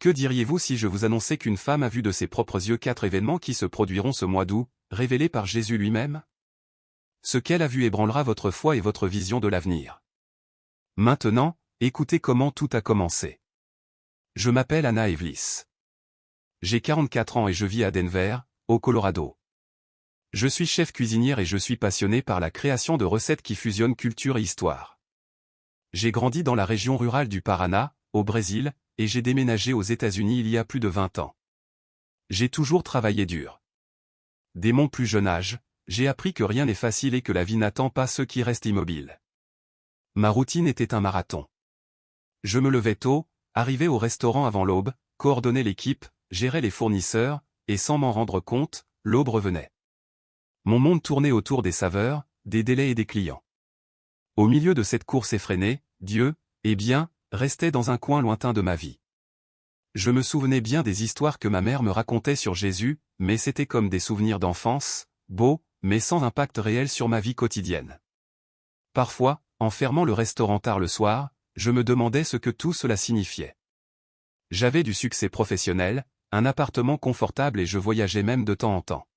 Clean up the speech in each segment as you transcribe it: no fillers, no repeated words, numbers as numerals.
Que diriez-vous si je vous annonçais qu'une femme a vu de ses propres yeux 4 événements qui se produiront ce mois d'août, révélés par Jésus lui-même? Ce qu'elle a vu ébranlera votre foi et votre vision de l'avenir. Maintenant, écoutez comment tout a commencé. Je m'appelle Anna Evlis. J'ai 44 ans et je vis à Denver, au Colorado. Je suis chef cuisinière et je suis passionné par la création de recettes qui fusionnent culture et histoire. J'ai grandi dans la région rurale du Paraná, au Brésil, et j'ai déménagé aux États-Unis il y a plus de 20 ans. J'ai toujours travaillé dur. Dès mon plus jeune âge, j'ai appris que rien n'est facile et que la vie n'attend pas ceux qui restent immobiles. Ma routine était un marathon. Je me levais tôt, arrivais au restaurant avant l'aube, coordonnais l'équipe, gérais les fournisseurs, et sans m'en rendre compte, l'aube revenait. Mon monde tournait autour des saveurs, des délais et des clients. Au milieu de cette course effrénée, Dieu, eh bien, restait dans un coin lointain de ma vie. Je me souvenais bien des histoires que ma mère me racontait sur Jésus, mais c'était comme des souvenirs d'enfance, beaux, mais sans impact réel sur ma vie quotidienne. Parfois, en fermant le restaurant tard le soir, je me demandais ce que tout cela signifiait. J'avais du succès professionnel, un appartement confortable et je voyageais même de temps en temps.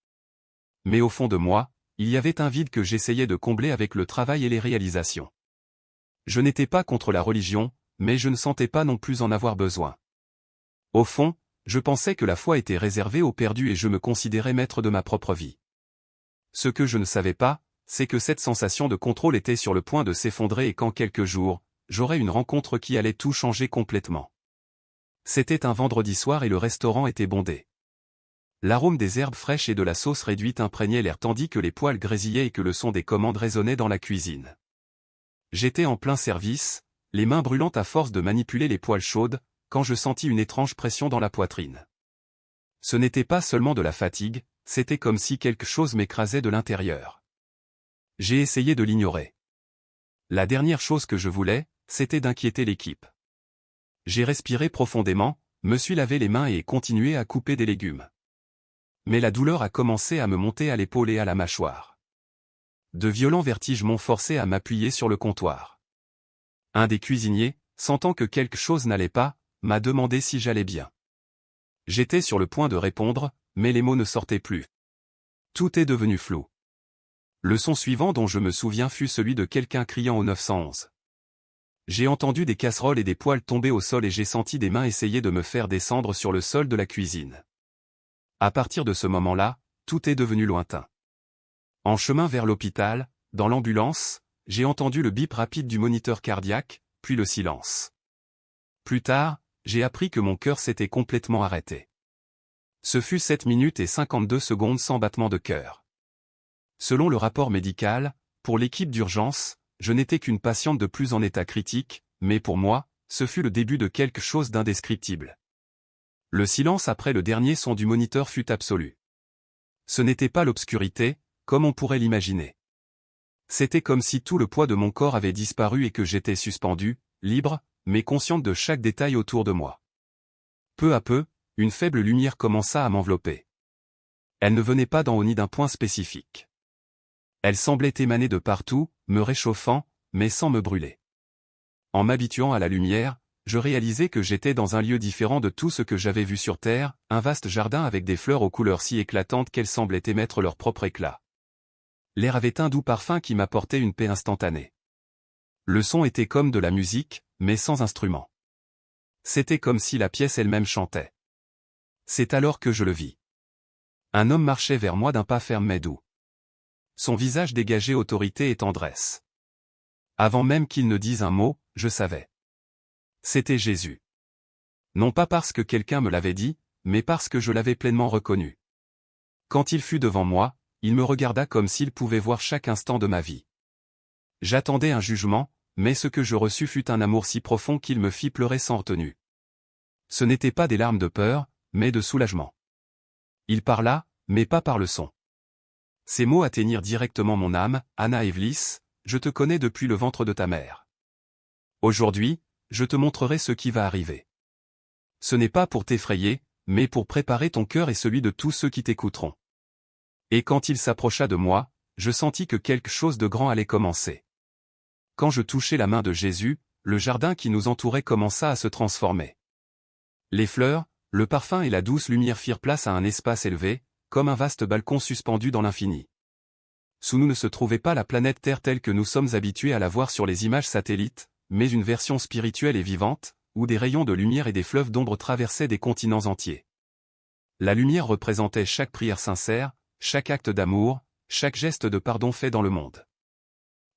Mais au fond de moi, il y avait un vide que j'essayais de combler avec le travail et les réalisations. Je n'étais pas contre la religion, mais je ne sentais pas non plus en avoir besoin. Au fond, je pensais que la foi était réservée aux perdus et je me considérais maître de ma propre vie. Ce que je ne savais pas, c'est que cette sensation de contrôle était sur le point de s'effondrer et qu'en quelques jours, j'aurais une rencontre qui allait tout changer complètement. C'était un vendredi soir et le restaurant était bondé. L'arôme des herbes fraîches et de la sauce réduite imprégnait l'air tandis que les poêles grésillaient et que le son des commandes résonnait dans la cuisine. J'étais en plein service, les mains brûlantes à force de manipuler les poêles chaudes, quand je sentis une étrange pression dans la poitrine. Ce n'était pas seulement de la fatigue, c'était comme si quelque chose m'écrasait de l'intérieur. J'ai essayé de l'ignorer. La dernière chose que je voulais, c'était d'inquiéter l'équipe. J'ai respiré profondément, me suis lavé les mains et continué à couper des légumes. Mais la douleur a commencé à me monter à l'épaule et à la mâchoire. De violents vertiges m'ont forcé à m'appuyer sur le comptoir. Un des cuisiniers, sentant que quelque chose n'allait pas, m'a demandé si j'allais bien. J'étais sur le point de répondre, mais les mots ne sortaient plus. Tout est devenu flou. Le son suivant dont je me souviens fut celui de quelqu'un criant au 911. J'ai entendu des casseroles et des poêles tomber au sol et j'ai senti des mains essayer de me faire descendre sur le sol de la cuisine. À partir de ce moment-là, tout est devenu lointain. En chemin vers l'hôpital, dans l'ambulance, j'ai entendu le bip rapide du moniteur cardiaque, puis le silence. Plus tard, j'ai appris que mon cœur s'était complètement arrêté. Ce fut 7 minutes et 52 secondes sans battement de cœur. Selon le rapport médical, pour l'équipe d'urgence, je n'étais qu'une patiente de plus en état critique, mais pour moi, ce fut le début de quelque chose d'indescriptible. Le silence après le dernier son du moniteur fut absolu. Ce n'était pas l'obscurité, comme on pourrait l'imaginer. C'était comme si tout le poids de mon corps avait disparu et que j'étais suspendu, libre, mais consciente de chaque détail autour de moi. Peu à peu, une faible lumière commença à m'envelopper. Elle ne venait pas d'en haut ni d'un point spécifique. Elle semblait émaner de partout, me réchauffant, mais sans me brûler. En m'habituant à la lumière, je réalisais que j'étais dans un lieu différent de tout ce que j'avais vu sur Terre, un vaste jardin avec des fleurs aux couleurs si éclatantes qu'elles semblaient émettre leur propre éclat. L'air avait un doux parfum qui m'apportait une paix instantanée. Le son était comme de la musique, mais sans instrument. C'était comme si la pièce elle-même chantait. C'est alors que je le vis. Un homme marchait vers moi d'un pas ferme mais doux. Son visage dégageait autorité et tendresse. Avant même qu'il ne dise un mot, je savais. C'était Jésus. Non pas parce que quelqu'un me l'avait dit, mais parce que je l'avais pleinement reconnu. Quand il fut devant moi, il me regarda comme s'il pouvait voir chaque instant de ma vie. J'attendais un jugement, mais ce que je reçus fut un amour si profond qu'il me fit pleurer sans retenue. Ce n'étaient pas des larmes de peur, mais de soulagement. Il parla, mais pas par le son. Ces mots atteignirent directement mon âme. Anna Evlis, je te connais depuis le ventre de ta mère. Aujourd'hui, je te montrerai ce qui va arriver. Ce n'est pas pour t'effrayer, mais pour préparer ton cœur et celui de tous ceux qui t'écouteront. Et quand il s'approcha de moi, je sentis que quelque chose de grand allait commencer. Quand je touchai la main de Jésus, le jardin qui nous entourait commença à se transformer. Les fleurs, le parfum et la douce lumière firent place à un espace élevé, comme un vaste balcon suspendu dans l'infini. Sous nous ne se trouvait pas la planète Terre telle que nous sommes habitués à la voir sur les images satellites, mais une version spirituelle et vivante, où des rayons de lumière et des fleuves d'ombre traversaient des continents entiers. La lumière représentait chaque prière sincère, chaque acte d'amour, chaque geste de pardon fait dans le monde.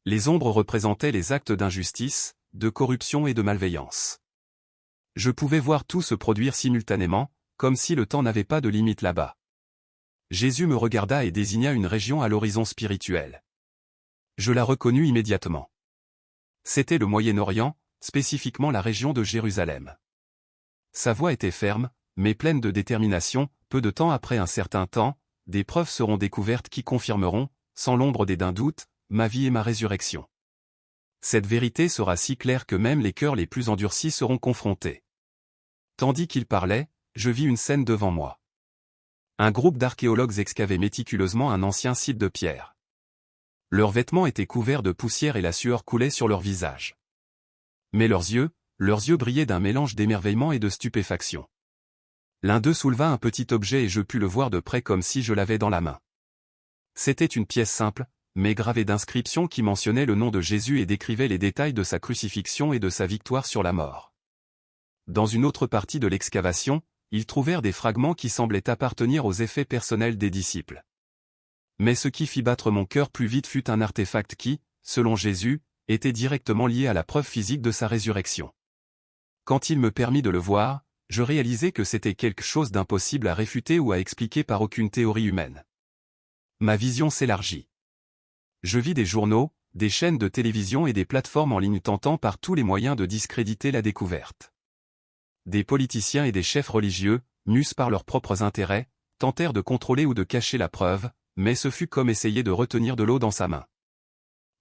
Les ombres représentaient les actes d'injustice, de corruption et de malveillance. Je pouvais voir tout se produire simultanément, comme si le temps n'avait pas de limite là-bas. Jésus me regarda et désigna une région à l'horizon spirituel. Je la reconnus immédiatement. C'était le Moyen-Orient, spécifiquement la région de Jérusalem. Sa voix était ferme, mais pleine de détermination. Peu de temps après un certain temps, des preuves seront découvertes qui confirmeront, sans l'ombre d'un doute, ma vie et ma résurrection. Cette vérité sera si claire que même les cœurs les plus endurcis seront confrontés. Tandis qu'il parlait, je vis une scène devant moi. Un groupe d'archéologues excavait méticuleusement un ancien site de pierre. Leurs vêtements étaient couverts de poussière et la sueur coulait sur leurs visages. Mais leurs yeux brillaient d'un mélange d'émerveillement et de stupéfaction. L'un d'eux souleva un petit objet et je pus le voir de près comme si je l'avais dans la main. C'était une pièce simple, mais gravée d'inscriptions qui mentionnaient le nom de Jésus et décrivait les détails de sa crucifixion et de sa victoire sur la mort. Dans une autre partie de l'excavation, ils trouvèrent des fragments qui semblaient appartenir aux effets personnels des disciples. Mais ce qui fit battre mon cœur plus vite fut un artefact qui, selon Jésus, était directement lié à la preuve physique de sa résurrection. Quand il me permit de le voir, je réalisai que c'était quelque chose d'impossible à réfuter ou à expliquer par aucune théorie humaine. Ma vision s'élargit. Je vis des journaux, des chaînes de télévision et des plateformes en ligne tentant par tous les moyens de discréditer la découverte. Des politiciens et des chefs religieux, mus par leurs propres intérêts, tentèrent de contrôler ou de cacher la preuve, mais ce fut comme essayer de retenir de l'eau dans sa main.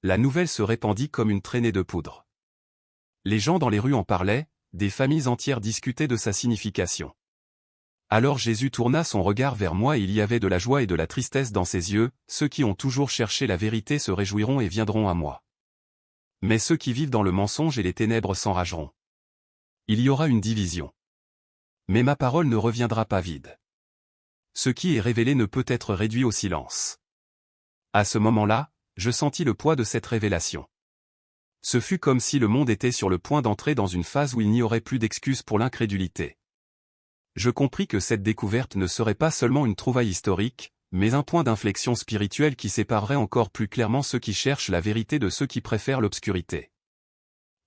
La nouvelle se répandit comme une traînée de poudre. Les gens dans les rues en parlaient, des familles entières discutaient de sa signification. Alors Jésus tourna son regard vers moi et il y avait de la joie et de la tristesse dans ses yeux, ceux qui ont toujours cherché la vérité se réjouiront et viendront à moi. Mais ceux qui vivent dans le mensonge et les ténèbres s'enrageront. Il y aura une division. Mais ma parole ne reviendra pas vide. Ce qui est révélé ne peut être réduit au silence. À ce moment-là, je sentis le poids de cette révélation. Ce fut comme si le monde était sur le point d'entrer dans une phase où il n'y aurait plus d'excuses pour l'incrédulité. Je compris que cette découverte ne serait pas seulement une trouvaille historique, mais un point d'inflexion spirituelle qui séparerait encore plus clairement ceux qui cherchent la vérité de ceux qui préfèrent l'obscurité.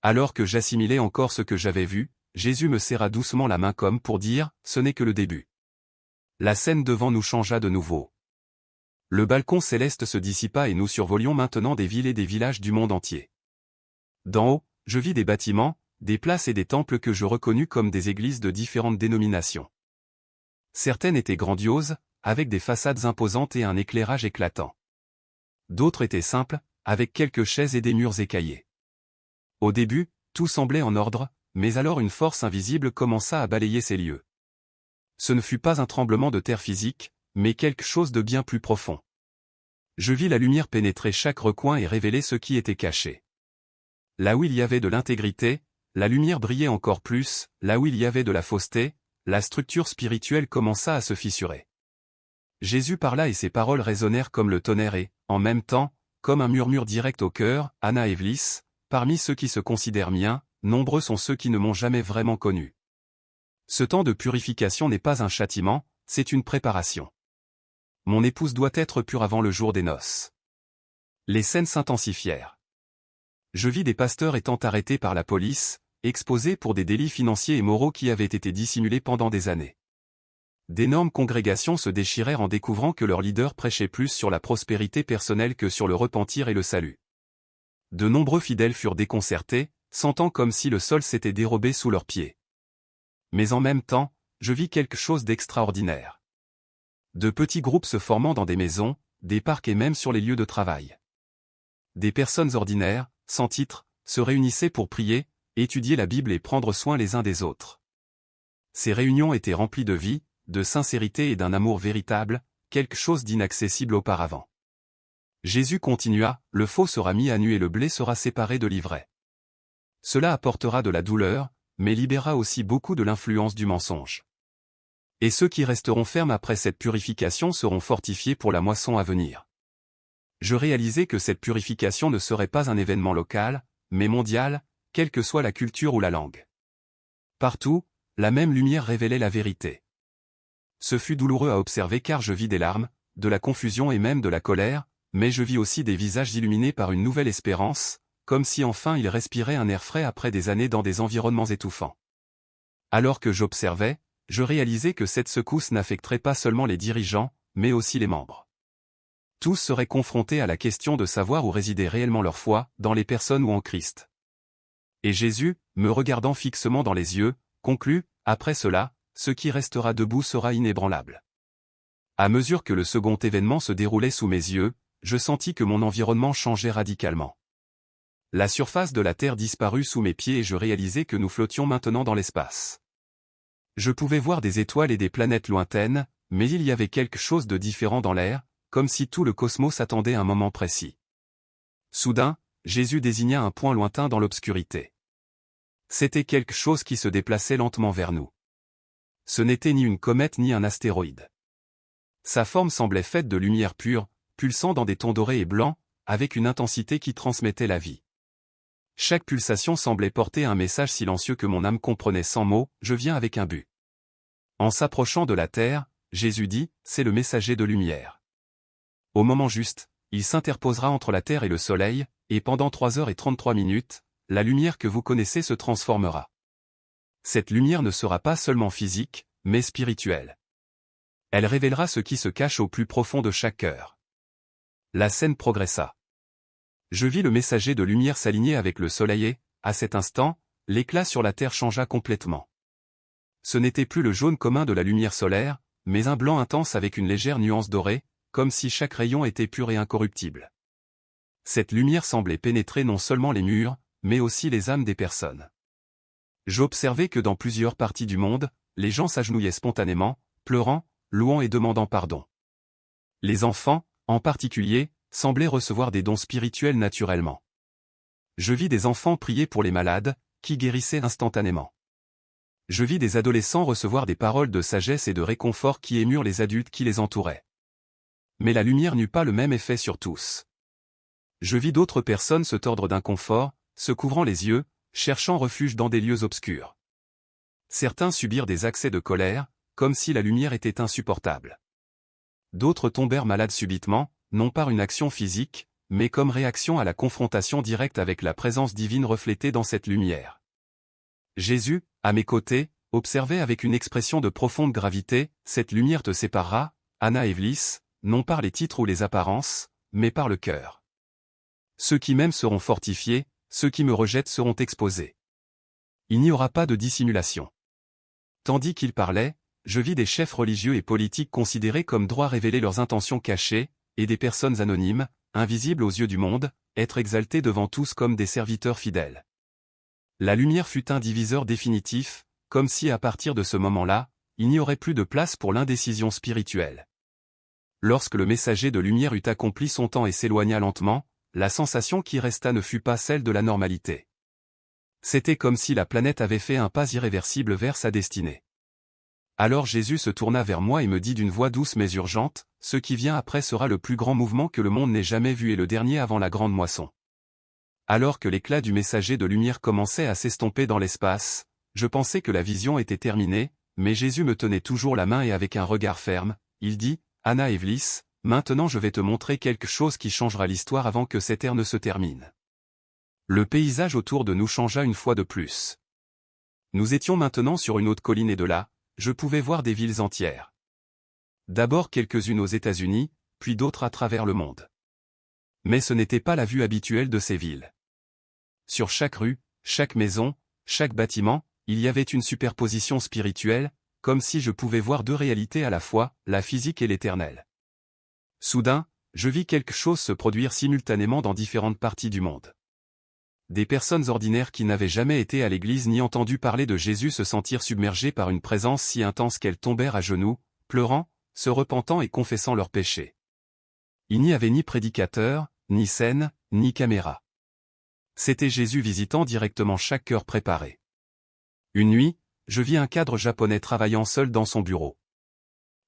Alors que j'assimilais encore ce que j'avais vu, Jésus me serra doucement la main comme pour dire « ce n'est que le début ». La scène devant nous changea de nouveau. Le balcon céleste se dissipa et nous survolions maintenant des villes et des villages du monde entier. D'en haut, je vis des bâtiments, des places et des temples que je reconnus comme des églises de différentes dénominations. Certaines étaient grandioses, avec des façades imposantes et un éclairage éclatant. D'autres étaient simples, avec quelques chaises et des murs écaillés. Au début, tout semblait en ordre, mais alors une force invisible commença à balayer ces lieux. Ce ne fut pas un tremblement de terre physique, mais quelque chose de bien plus profond. Je vis la lumière pénétrer chaque recoin et révéler ce qui était caché. Là où il y avait de l'intégrité, la lumière brillait encore plus, là où il y avait de la fausseté, la structure spirituelle commença à se fissurer. Jésus parla et ses paroles résonnèrent comme le tonnerre et, en même temps, comme un murmure direct au cœur, Anna Evlis, parmi ceux qui se considèrent miens, nombreux sont ceux qui ne m'ont jamais vraiment connu. Ce temps de purification n'est pas un châtiment, c'est une préparation. Mon épouse doit être pure avant le jour des noces. Les scènes s'intensifièrent. Je vis des pasteurs étant arrêtés par la police, exposés pour des délits financiers et moraux qui avaient été dissimulés pendant des années. D'énormes congrégations se déchirèrent en découvrant que leur leader prêchait plus sur la prospérité personnelle que sur le repentir et le salut. De nombreux fidèles furent déconcertés, sentant comme si le sol s'était dérobé sous leurs pieds. Mais en même temps, je vis quelque chose d'extraordinaire. De petits groupes se formant dans des maisons, des parcs et même sur les lieux de travail. Des personnes ordinaires, sans titre, se réunissaient pour prier, étudier la Bible et prendre soin les uns des autres. Ces réunions étaient remplies de vie, de sincérité et d'un amour véritable, quelque chose d'inaccessible auparavant. Jésus continua, le faux sera mis à nu et le blé sera séparé de l'ivraie. Cela apportera de la douleur, mais libéra aussi beaucoup de l'influence du mensonge. Et ceux qui resteront fermes après cette purification seront fortifiés pour la moisson à venir. Je réalisais que cette purification ne serait pas un événement local, mais mondial, quelle que soit la culture ou la langue. Partout, la même lumière révélait la vérité. Ce fut douloureux à observer car je vis des larmes, de la confusion et même de la colère, mais je vis aussi des visages illuminés par une nouvelle espérance, comme si enfin ils respiraient un air frais après des années dans des environnements étouffants. Alors que j'observais, je réalisais que cette secousse n'affecterait pas seulement les dirigeants, mais aussi les membres. Tous seraient confrontés à la question de savoir où résidait réellement leur foi, dans les personnes ou en Christ. Et Jésus, me regardant fixement dans les yeux, conclut, après cela, ce qui restera debout sera inébranlable. À mesure que le second événement se déroulait sous mes yeux, je sentis que mon environnement changeait radicalement. La surface de la Terre disparut sous mes pieds et je réalisais que nous flottions maintenant dans l'espace. Je pouvais voir des étoiles et des planètes lointaines, mais il y avait quelque chose de différent dans l'air, comme si tout le cosmos attendait un moment précis. Soudain, Jésus désigna un point lointain dans l'obscurité. C'était quelque chose qui se déplaçait lentement vers nous. Ce n'était ni une comète ni un astéroïde. Sa forme semblait faite de lumière pure, pulsant dans des tons dorés et blancs, avec une intensité qui transmettait la vie. Chaque pulsation semblait porter un message silencieux que mon âme comprenait sans mots, je viens avec un but. En s'approchant de la terre, Jésus dit, c'est le messager de lumière. Au moment juste, il s'interposera entre la terre et le soleil, et pendant 3h33, la lumière que vous connaissez se transformera. Cette lumière ne sera pas seulement physique, mais spirituelle. Elle révélera ce qui se cache au plus profond de chaque cœur. La scène progressa. Je vis le messager de lumière s'aligner avec le soleil et, à cet instant, l'éclat sur la terre changea complètement. Ce n'était plus le jaune commun de la lumière solaire, mais un blanc intense avec une légère nuance dorée, comme si chaque rayon était pur et incorruptible. Cette lumière semblait pénétrer non seulement les murs, mais aussi les âmes des personnes. J'observais que dans plusieurs parties du monde, les gens s'agenouillaient spontanément, pleurant, louant et demandant pardon. Les enfants, en particulier, semblaient recevoir des dons spirituels naturellement. Je vis des enfants prier pour les malades, qui guérissaient instantanément. Je vis des adolescents recevoir des paroles de sagesse et de réconfort qui émurent les adultes qui les entouraient. Mais la lumière n'eut pas le même effet sur tous. Je vis d'autres personnes se tordre d'inconfort, se couvrant les yeux, cherchant refuge dans des lieux obscurs. Certains subirent des accès de colère, comme si la lumière était insupportable. D'autres tombèrent malades subitement, non par une action physique, mais comme réaction à la confrontation directe avec la présence divine reflétée dans cette lumière. Jésus, à mes côtés, observait avec une expression de profonde gravité, « Cette lumière te séparera, Anna Evlis, non par les titres ou les apparences, mais par le cœur. Ceux qui m'aiment seront fortifiés, ceux qui me rejettent seront exposés. Il n'y aura pas de dissimulation. » Tandis qu'il parlait, je vis des chefs religieux et politiques considérés comme droits révéler leurs intentions cachées, et des personnes anonymes, invisibles aux yeux du monde, être exaltés devant tous comme des serviteurs fidèles. La lumière fut un diviseur définitif, comme si à partir de ce moment-là, il n'y aurait plus de place pour l'indécision spirituelle. Lorsque le messager de lumière eut accompli son temps et s'éloigna lentement, la sensation qui resta ne fut pas celle de la normalité. C'était comme si la planète avait fait un pas irréversible vers sa destinée. Alors Jésus se tourna vers moi et me dit d'une voix douce mais urgente, « Ce qui vient après sera le plus grand mouvement que le monde n'ait jamais vu et le dernier avant la grande moisson. » Alors que l'éclat du messager de lumière commençait à s'estomper dans l'espace, je pensais que la vision était terminée, mais Jésus me tenait toujours la main et avec un regard ferme, il dit, « Anna Evlis, maintenant je vais te montrer quelque chose qui changera l'histoire avant que cette ère ne se termine. » Le paysage autour de nous changea une fois de plus. Nous étions maintenant sur une haute colline et de là, je pouvais voir des villes entières. D'abord quelques-unes aux États-Unis, puis d'autres à travers le monde. Mais ce n'était pas la vue habituelle de ces villes. Sur chaque rue, chaque maison, chaque bâtiment, il y avait une superposition spirituelle, comme si je pouvais voir deux réalités à la fois, la physique et l'éternel. Soudain, je vis quelque chose se produire simultanément dans différentes parties du monde. Des personnes ordinaires qui n'avaient jamais été à l'église ni entendu parler de Jésus se sentirent submergées par une présence si intense qu'elles tombèrent à genoux, pleurant, se repentant et confessant leurs péchés. Il n'y avait ni prédicateur, ni scène, ni caméra. C'était Jésus visitant directement chaque cœur préparé. Une nuit, je vis un cadre japonais travaillant seul dans son bureau.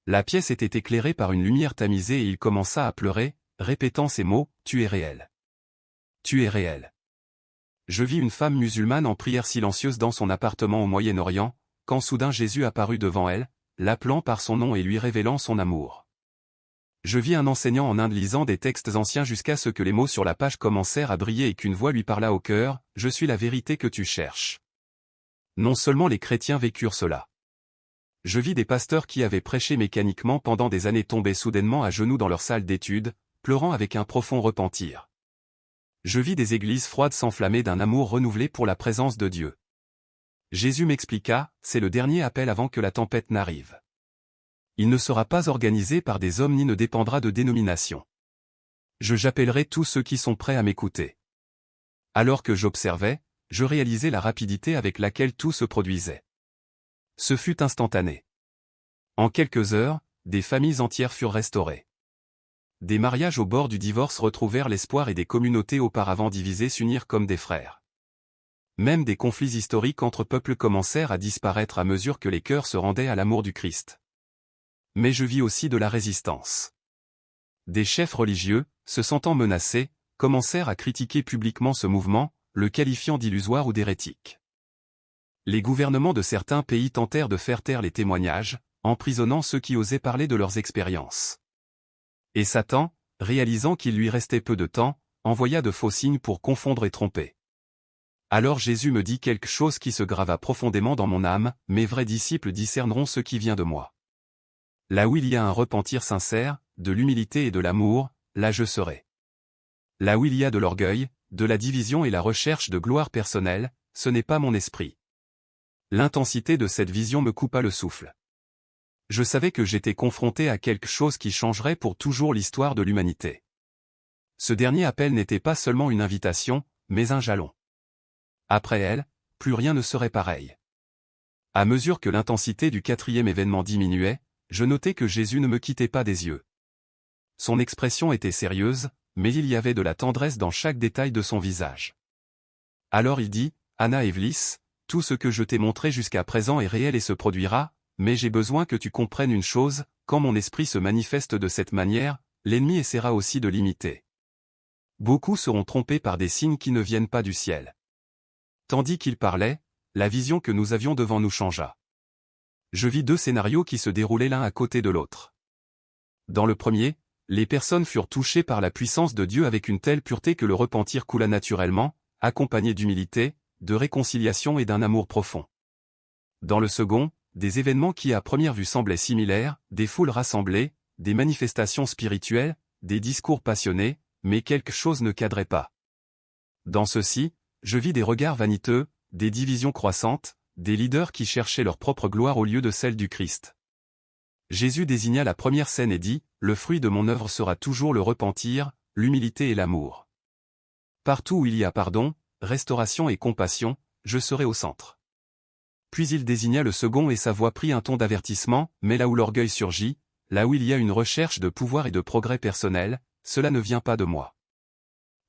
La pièce était éclairée par une lumière tamisée et il commença à pleurer, répétant ces mots, « Tu es réel. Tu es réel. » Je vis une femme musulmane en prière silencieuse dans son appartement au Moyen-Orient, quand soudain Jésus apparut devant elle, l'appelant par son nom et lui révélant son amour. Je vis un enseignant en Inde lisant des textes anciens jusqu'à ce que les mots sur la page commencèrent à briller et qu'une voix lui parla au cœur, « Je suis la vérité que tu cherches. » Non seulement les chrétiens vécurent cela. Je vis des pasteurs qui avaient prêché mécaniquement pendant des années tomber soudainement à genoux dans leur salle d'études, pleurant avec un profond repentir. Je vis des églises froides s'enflammer d'un amour renouvelé pour la présence de Dieu. Jésus m'expliqua, c'est le dernier appel avant que la tempête n'arrive. Il ne sera pas organisé par des hommes ni ne dépendra de dénomination. J'appellerai tous ceux qui sont prêts à m'écouter. Alors que j'observais, je réalisais la rapidité avec laquelle tout se produisait. Ce fut instantané. En quelques heures, des familles entières furent restaurées. Des mariages au bord du divorce retrouvèrent l'espoir et des communautés auparavant divisées s'unirent comme des frères. Même des conflits historiques entre peuples commencèrent à disparaître à mesure que les cœurs se rendaient à l'amour du Christ. Mais je vis aussi de la résistance. Des chefs religieux, se sentant menacés, commencèrent à critiquer publiquement ce mouvement, le qualifiant d'illusoire ou d'hérétique. Les gouvernements de certains pays tentèrent de faire taire les témoignages, emprisonnant ceux qui osaient parler de leurs expériences. Et Satan, réalisant qu'il lui restait peu de temps, envoya de faux signes pour confondre et tromper. Alors Jésus me dit quelque chose qui se grava profondément dans mon âme, mes vrais disciples discerneront ce qui vient de moi. Là où il y a un repentir sincère, de l'humilité et de l'amour, là je serai. Là où il y a de l'orgueil, de la division et la recherche de gloire personnelle, ce n'est pas mon esprit. L'intensité de cette vision me coupa le souffle. Je savais que j'étais confronté à quelque chose qui changerait pour toujours l'histoire de l'humanité. Ce dernier appel n'était pas seulement une invitation, mais un jalon. Après elle, plus rien ne serait pareil. À mesure que l'intensité du quatrième événement diminuait, je notais que Jésus ne me quittait pas des yeux. Son expression était sérieuse, mais il y avait de la tendresse dans chaque détail de son visage. Alors il dit, « Anna Evlis, tout ce que je t'ai montré jusqu'à présent est réel et se produira, mais j'ai besoin que tu comprennes une chose, quand mon esprit se manifeste de cette manière, l'ennemi essaiera aussi de l'imiter. Beaucoup seront trompés par des signes qui ne viennent pas du ciel. » Tandis qu'il parlait, la vision que nous avions devant nous changea. Je vis deux scénarios qui se déroulaient l'un à côté de l'autre. Dans le premier, les personnes furent touchées par la puissance de Dieu avec une telle pureté que le repentir coula naturellement, accompagné d'humilité, de réconciliation et d'un amour profond. Dans le second, des événements qui à première vue semblaient similaires, des foules rassemblées, des manifestations spirituelles, des discours passionnés, mais quelque chose ne cadrait pas. Dans ceux-ci, je vis des regards vaniteux, des divisions croissantes, des leaders qui cherchaient leur propre gloire au lieu de celle du Christ. Jésus désigna la première scène et dit, « Le fruit de mon œuvre sera toujours le repentir, l'humilité et l'amour. Partout où il y a pardon, restauration et compassion, je serai au centre. » Puis il désigna le second et sa voix prit un ton d'avertissement, « Mais là où l'orgueil surgit, là où il y a une recherche de pouvoir et de progrès personnel, cela ne vient pas de moi.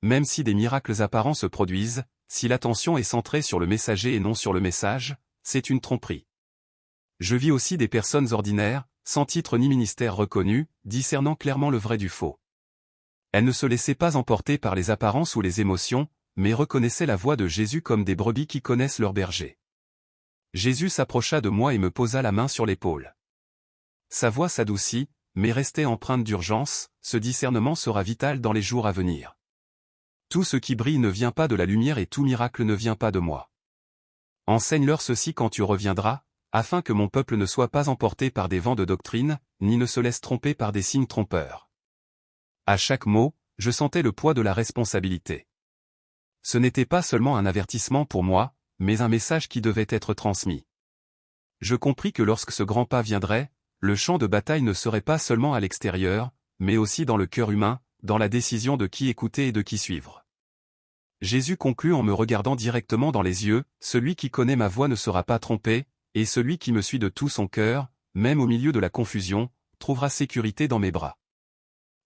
Même si des miracles apparents se produisent, si l'attention est centrée sur le messager et non sur le message, c'est une tromperie. Je vis aussi des personnes ordinaires, sans titre ni ministère reconnu, discernant clairement le vrai du faux. Elles ne se laissaient pas emporter par les apparences ou les émotions, mais reconnaissaient la voix de Jésus comme des brebis qui connaissent leur berger. Jésus s'approcha de moi et me posa la main sur l'épaule. Sa voix s'adoucit, mais restait empreinte d'urgence, ce discernement sera vital dans les jours à venir. Tout ce qui brille ne vient pas de la lumière et tout miracle ne vient pas de moi. Enseigne-leur ceci quand tu reviendras, afin que mon peuple ne soit pas emporté par des vents de doctrine, ni ne se laisse tromper par des signes trompeurs. À chaque mot, je sentais le poids de la responsabilité. Ce n'était pas seulement un avertissement pour moi, mais un message qui devait être transmis. Je compris que lorsque ce grand pas viendrait, le champ de bataille ne serait pas seulement à l'extérieur, mais aussi dans le cœur humain, dans la décision de qui écouter et de qui suivre. Jésus conclut en me regardant directement dans les yeux, « Celui qui connaît ma voix ne sera pas trompé, et celui qui me suit de tout son cœur, même au milieu de la confusion, trouvera sécurité dans mes bras. »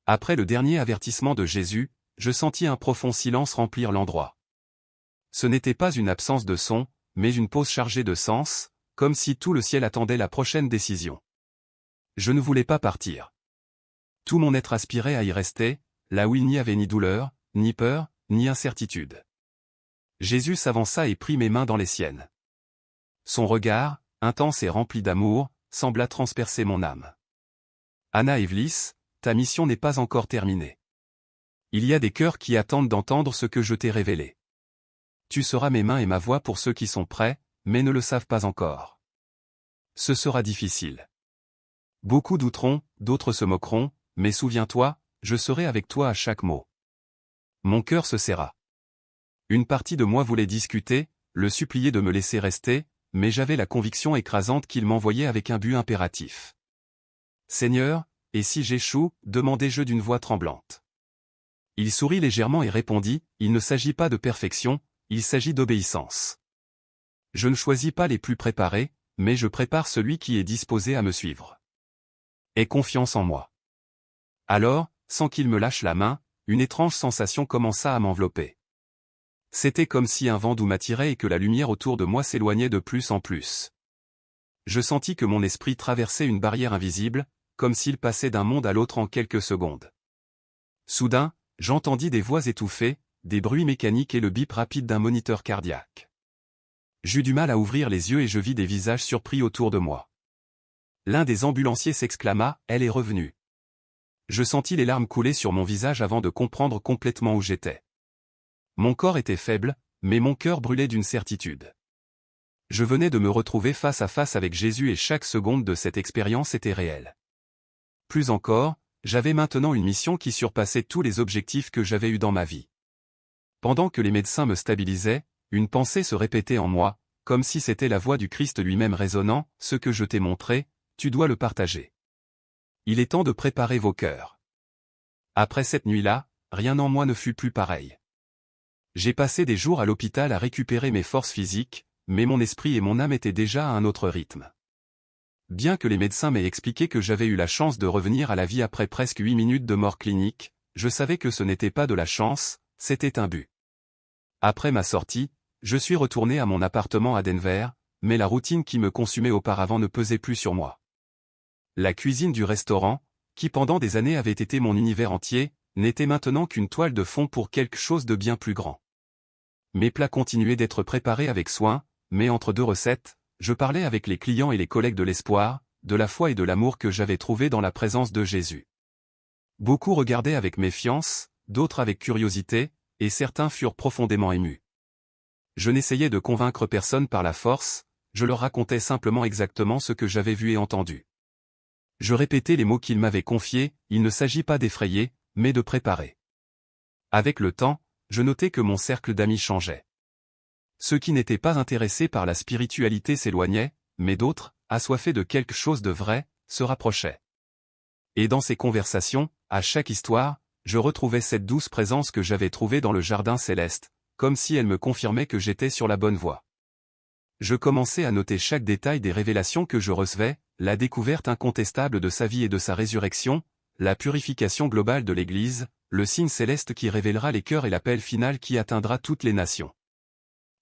Après le dernier avertissement de Jésus, je sentis un profond silence remplir l'endroit. Ce n'était pas une absence de son, mais une pause chargée de sens, comme si tout le ciel attendait la prochaine décision. Je ne voulais pas partir. Tout mon être aspirait à y rester, là où il n'y avait ni douleur, ni peur, ni incertitude. Jésus s'avança et prit mes mains dans les siennes. Son regard, intense et rempli d'amour, sembla transpercer mon âme. Anna Evlis, ta mission n'est pas encore terminée. Il y a des cœurs qui attendent d'entendre ce que je t'ai révélé. Tu seras mes mains et ma voix pour ceux qui sont prêts, mais ne le savent pas encore. Ce sera difficile. Beaucoup douteront, d'autres se moqueront, mais souviens-toi, je serai avec toi à chaque mot. Mon cœur se serra. Une partie de moi voulait discuter, le supplier de me laisser rester, mais j'avais la conviction écrasante qu'il m'envoyait avec un but impératif. Seigneur, et si j'échoue, demandai-je d'une voix tremblante. Il sourit légèrement et répondit, il ne s'agit pas de perfection, il s'agit d'obéissance. Je ne choisis pas les plus préparés, mais je prépare celui qui est disposé à me suivre. Aie confiance en moi. Alors, sans qu'il me lâche la main, une étrange sensation commença à m'envelopper. C'était comme si un vent doux m'attirait et que la lumière autour de moi s'éloignait de plus en plus. Je sentis que mon esprit traversait une barrière invisible, comme s'il passait d'un monde à l'autre en quelques secondes. Soudain, j'entendis des voix étouffées, des bruits mécaniques et le bip rapide d'un moniteur cardiaque. J'eus du mal à ouvrir les yeux et je vis des visages surpris autour de moi. L'un des ambulanciers s'exclama, « Elle est revenue !» Je sentis les larmes couler sur mon visage avant de comprendre complètement où j'étais. Mon corps était faible, mais mon cœur brûlait d'une certitude. Je venais de me retrouver face à face avec Jésus et chaque seconde de cette expérience était réelle. Plus encore, j'avais maintenant une mission qui surpassait tous les objectifs que j'avais eus dans ma vie. Pendant que les médecins me stabilisaient, une pensée se répétait en moi, comme si c'était la voix du Christ lui-même résonnant, « Ce que je t'ai montré, tu dois le partager. Il est temps de préparer vos cœurs. » Après cette nuit-là, rien en moi ne fut plus pareil. J'ai passé des jours à l'hôpital à récupérer mes forces physiques, mais mon esprit et mon âme étaient déjà à un autre rythme. Bien que les médecins m'aient expliqué que j'avais eu la chance de revenir à la vie après presque 8 minutes de mort clinique, je savais que ce n'était pas de la chance, c'était un but. Après ma sortie, je suis retourné à mon appartement à Denver, mais la routine qui me consumait auparavant ne pesait plus sur moi. La cuisine du restaurant, qui pendant des années avait été mon univers entier, n'était maintenant qu'une toile de fond pour quelque chose de bien plus grand. Mes plats continuaient d'être préparés avec soin, mais entre deux recettes, je parlais avec les clients et les collègues de l'espoir, de la foi et de l'amour que j'avais trouvé dans la présence de Jésus. Beaucoup regardaient avec méfiance, d'autres avec curiosité, et certains furent profondément émus. Je n'essayais de convaincre personne par la force, je leur racontais simplement exactement ce que j'avais vu et entendu. Je répétais les mots qu'ils m'avaient confiés, il ne s'agit pas d'effrayer, mais de préparer. Avec le temps, je notais que mon cercle d'amis changeait. Ceux qui n'étaient pas intéressés par la spiritualité s'éloignaient, mais d'autres, assoiffés de quelque chose de vrai, se rapprochaient. Et dans ces conversations, à chaque histoire, je retrouvais cette douce présence que j'avais trouvée dans le jardin céleste, comme si elle me confirmait que j'étais sur la bonne voie. Je commençais à noter chaque détail des révélations que je recevais, la découverte incontestable de sa vie et de sa résurrection, la purification globale de l'Église, le signe céleste qui révélera les cœurs et l'appel final qui atteindra toutes les nations.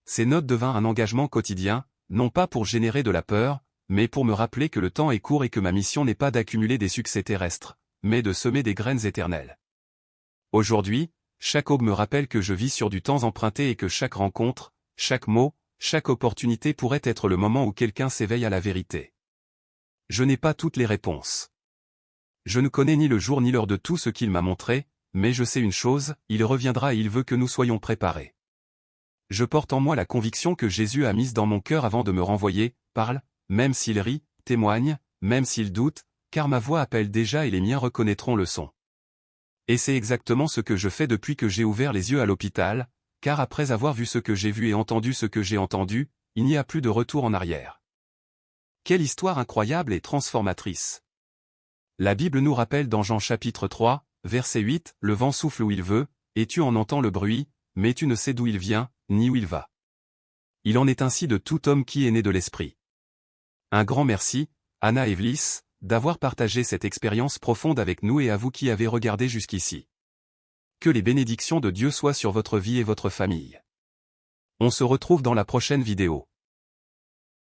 Ces notes devinrent un engagement quotidien, non pas pour générer de la peur, mais pour me rappeler que le temps est court et que ma mission n'est pas d'accumuler des succès terrestres, mais de semer des graines éternelles. Aujourd'hui, chaque aube me rappelle que je vis sur du temps emprunté et que chaque rencontre, chaque mot, chaque opportunité pourrait être le moment où quelqu'un s'éveille à la vérité. Je n'ai pas toutes les réponses. Je ne connais ni le jour ni l'heure de tout ce qu'il m'a montré, mais je sais une chose, il reviendra et il veut que nous soyons préparés. Je porte en moi la conviction que Jésus a mise dans mon cœur avant de me renvoyer, parle, même s'il rit, témoigne, même s'il doute, car ma voix appelle déjà et les miens reconnaîtront le son. Et c'est exactement ce que je fais depuis que j'ai ouvert les yeux à l'hôpital, car après avoir vu ce que j'ai vu et entendu ce que j'ai entendu, il n'y a plus de retour en arrière. Quelle histoire incroyable et transformatrice! La Bible nous rappelle dans Jean chapitre 3, verset 8, « Le vent souffle où il veut, et tu en entends le bruit, mais tu ne sais d'où il vient, ni où il va. » Il en est ainsi de tout homme qui est né de l'Esprit. Un grand merci, Anna Evlis, d'avoir partagé cette expérience profonde avec nous et à vous qui avez regardé jusqu'ici. Que les bénédictions de Dieu soient sur votre vie et votre famille. On se retrouve dans la prochaine vidéo.